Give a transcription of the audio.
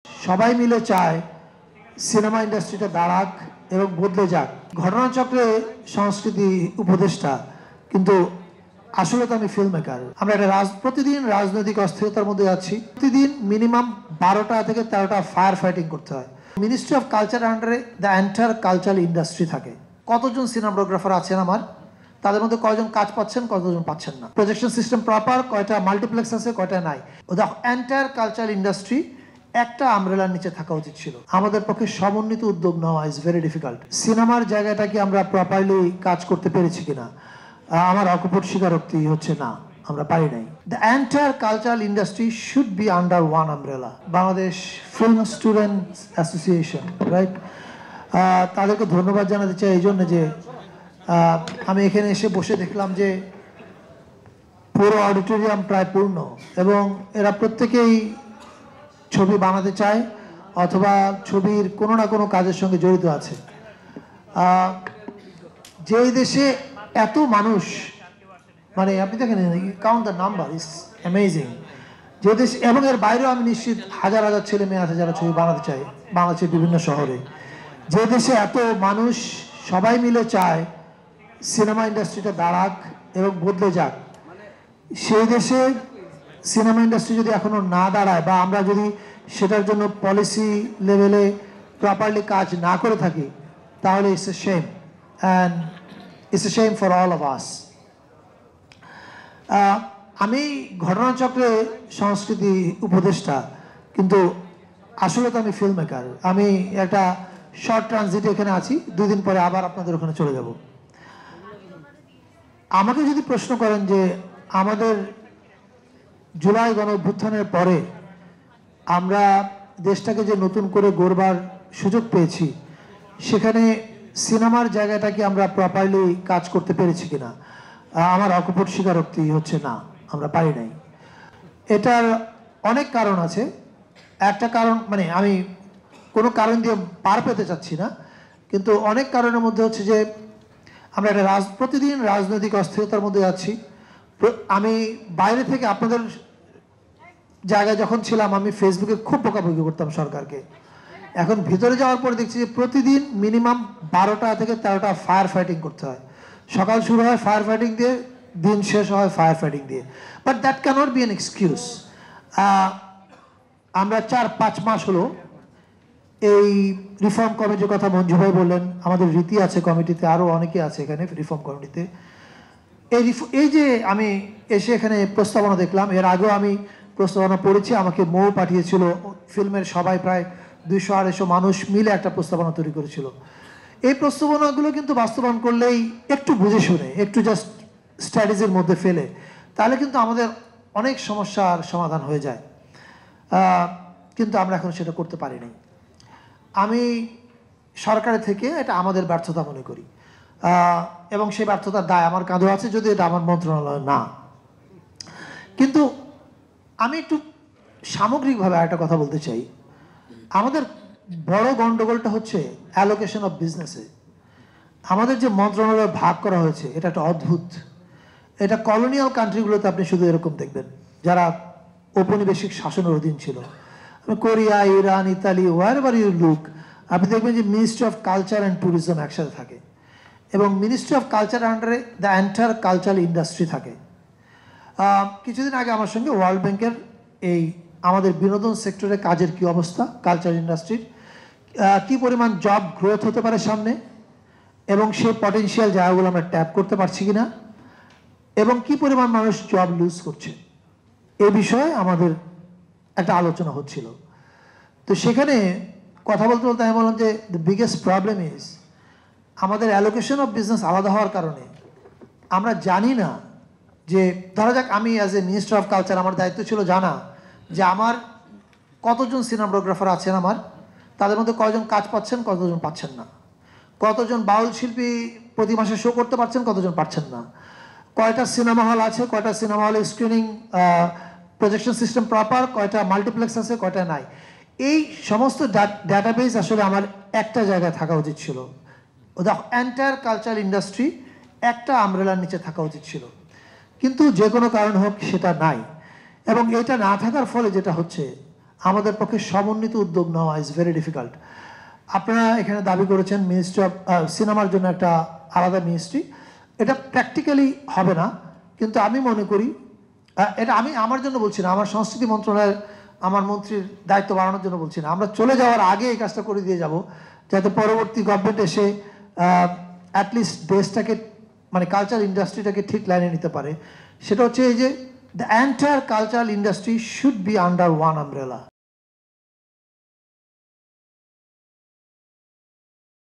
সবাই মিলে চায় সিনেমা ইন্ডাস্ট্রিটা দাঁড়াক এবং বদলে যাক। ঘটনাচক্রে সংস্কৃতি উপদেষ্টা, কিন্তু আসলে তো আমি ফিল্ম মেকার। আমরা একটা প্রতিদিন রাজনৈতিক অস্থিরতার মধ্যে আছি। প্রতিদিন মিনিমাম 12টা থেকে 13টা ফায়ার ফাইটিং করতে হয়। মিনিস্ট্রি অফ কালচার আন্ডারে দ্য এন্টায়ার কালচারাল ইন্ডাস্ট্রি থাকে। কতজন সিনেমাটোগ্রাফার আছেন আমার, তাদের মধ্যে কয়জন কাজ পাচ্ছেন, কতজন পাচ্ছেন না, প্রজেকশন সিস্টেম প্রপার, কয়টা মাল্টিপ্লেক্স আছে, কয়টা নাই। দ্য এন্টায়ার কালচারাল ইন্ডাস্ট্রি একটা আমব্রেলার নিচে থাকা উচিত ছিল। আমাদের পক্ষে সমন্বিত উদ্যোগ নেওয়া ইজ ভেরি ডিফিকাল্ট। সিনেমার জায়গাটা কি আমরা প্রপারলি কাজ করতে পেরেছি কিনা, আমার অকপট স্বীকারোক্তি হচ্ছে না, আমরা পারি নাই। The entire cultural industry should be under one umbrella, Bangladesh film students association, right? তাদেরকে ধন্যবাদ জানাতে চাই এই জন্য যে আমি এখানে এসে বসে দেখলাম যে পুরো অডিটোরিয়াম প্রায় পূর্ণ এবং এরা প্রত্যেকেই ছবি বানাতে চায় অথবা ছবির কোনো না কোনো কাজের সঙ্গে জড়িত আছে। যেই দেশে এত মানুষ, মানে আপনি দেখেন, count the number is amazing. যে দেশ, এবং এর বাইরেও আমি নিশ্চিত হাজার হাজার ছেলে মেয়ে আছে যারা ছবি বানাতে চায় বাংলাদেশের বিভিন্ন শহরে। যে দেশে এত মানুষ সবাই মিলে চায় সিনেমা ইন্ডাস্ট্রিটা দাঁড়াক এবং বদলে যাক, সেই দেশে সিনেমা ইন্ডাস্ট্রি যদি এখনো না দাঁড়ায় বা আমরা যদি সেটার জন্য পলিসি লেভেলে প্রপারলি কাজ না করে থাকি, তাহলে it's a shame, and it's a shame for all of us. আমি ঘটনাচক্রে সংস্কৃতি উপদেষ্টা, কিন্তু আসলে তো আমি ফিল্ম মেকার। আমি একটা শর্ট ট্রানজিটে এখানে আছি, 2 দিন পরে আবার আপনাদের ওখানে চলে যাব। আমাকে যদি প্রশ্ন করেন যে আমাদের জুলাই গণঅভ্যুত্থানের পরে আমরা দেশটাকে যে নতুন করে গড়বার সুযোগ পেয়েছি, সেখানে সিনেমার জায়গাটাকে আমরা প্রপারলি কাজ করতে পেরেছি কিনা, আমার অকপট স্বীকারোক্তি হচ্ছে না, আমরা পারি নাই। এটার অনেক কারণ আছে। একটা কারণ, মানে আমি কোনো কারণ দিয়ে পার পেতে চাচ্ছি না, কিন্তু অনেক কারণের মধ্যে হচ্ছে যে আমরা একটা প্রতিদিন রাজনৈতিক অস্থিরতার মধ্যে আছি। আমি বাইরে থেকে আপনাদের জায়গায় যখন ছিলাম, আমি ফেসবুকে খুব বকাবকি করতাম সরকারকে। এখন ভিতরে যাওয়ার পর দেখছি যে প্রতিদিন মিনিমাম 12টা থেকে 13টা ফায়ার ফাইটিং করতে হয়। সকাল শুরু হয় ফায়ার ফাইটিং দিয়ে, দিন শেষ হয় ফায়ার ফাইটিং দিয়ে। But that cannot be an excuse. আমরা 4-5 মাস হলো এই রিফর্ম কমিটির কথা মঞ্জু ভাই বললেন, আমাদের রীতি আছে কমিটিতে, আরও অনেকে আছে এখানে রিফর্ম কমিটিতে। এই যে আমি এসে এখানে প্রস্তাবনা দেখলাম, এর আগেও আমি প্রস্তাবনা পড়েছি, আমাকে মৌ পাঠিয়েছিল, ফিল্মের সবাই প্রায় 200-250 মানুষ মিলে একটা প্রস্তাবনা তৈরি করেছিল। এই প্রস্তাবনাগুলো কিন্তু বাস্তবায়ন করলেই একটু বুঝে শুনে, একটু জাস্ট স্ট্র্যাটেজির মধ্যে ফেলে, তাহলে কিন্তু আমাদের অনেক সমস্যার সমাধান হয়ে যায়। কিন্তু আমরা এখন সেটা করতে পারিনি। আমি সরকারের থেকে এটা আমাদের ব্যর্থতা মনে করি, এবং সেই ব্যর্থতার দায় আমার কাঁধে আছে, যদি এটা আমার মন্ত্রণালয় না। কিন্তু আমি একটু সামগ্রিকভাবে একটা কথা বলতে চাই। আমাদের বড় গন্ডগোলটা হচ্ছে অ্যালোকেশন অফ বিজনেসে। আমাদের যে মন্ত্রণালয় ভাগ করা হয়েছে, এটা একটা অদ্ভুত। এটা কলোনিয়াল কান্ট্রিগুলোতে আপনি শুধু এরকম দেখবেন, যারা ঔপনিবেশিক শাসনের অধীন ছিল, Korea, Iran, Italy, wherever you look, আপনি দেখবেন যে ministry of culture and tourism একসাথে থাকে, এবং মিনিস্ট্রি অফ কালচার আন্ডারে দ্য এন্টায়ার কালচারাল ইন্ডাস্ট্রি থাকে। কিছুদিন আগে আমার সঙ্গে ওয়ার্ল্ড ব্যাংকের এই আমাদের বিনোদন সেক্টরে কাজের কি অবস্থা, কালচার ইন্ডাস্ট্রির কি পরিমাণ জব গ্রোথ হতে পারে সামনে, এবং সেই পটেনশিয়াল জায়গাগুলো আমরা ট্যাপ করতে পারছি কিনা, এবং কি পরিমাণ মানুষ জব লুজ করছে, এই বিষয়ে আমাদের একটা আলোচনা হচ্ছিল। তো সেখানে কথা বলতে বলতে আমি বললাম যে দ্য বিগেস্ট প্রবলেম ইজ আমাদের অ্যালোকেশন অফ বিজনেস আলাদা হওয়ার কারণে আমরা জানি না যে, ধরা যাক আমি as a minister of culture, আমার দায়িত্ব ছিল জানা যে আমার কতজন সিনেমাটোগ্রাফার আছেন, আমার তাদের মধ্যে কয়জন কাজ পাচ্ছেন, কতজন পাচ্ছেন না, কতজন বাউল শিল্পী প্রতি মাসে শো করতে পারছেন, কতজন পারছেন না, কয়টা সিনেমা হল আছে, কয়টা সিনেমা হলে স্ক্রিনিং প্রজেকশন সিস্টেম প্রপার, কয়টা মাল্টিপ্লেক্স আছে, কয়টা নাই। এই সমস্ত ডাটাবেস আসলে আমার একটা জায়গায় থাকা উচিত ছিল। দ্য এন্টায়ার কালচারাল ইন্ডাস্ট্রি একটা আমব্রেলার নিচে থাকা উচিত ছিল, কিন্তু যে কোনো কারণ হোক সেটা নাই। এবং এটা না থাকার ফলে যেটা হচ্ছে, আমাদের পক্ষে সমন্বিত উদ্যোগ নেওয়া ইজ ভেরি ডিফিকাল্ট। আপনারা এখানে দাবি করেছেন মিনিস্ট্রি অফ সিনেমার জন্য একটা আলাদা মিনিস্ট্রি, এটা প্র্যাকটিক্যালি হবে না, কিন্তু আমি মনে করি এটা আমি আমার জন্য বলছি না, আমার সংস্কৃতি মন্ত্রণালয়ের আমার মন্ত্রীর দায়িত্ব বাড়ানোর জন্য বলছি না, আমরা চলে যাওয়ার আগে এই কাজটা করে দিয়ে যাব, যাতে পরবর্তী গভর্নমেন্ট এসে অ্যাটলিস্ট দেশটাকে মানে কালচার ইন্ডাস্ট্রিটাকে ঠিক লাইনে নিতে পারে। সেটা হচ্ছে এই যে the entire cultural industry should be under one umbrella.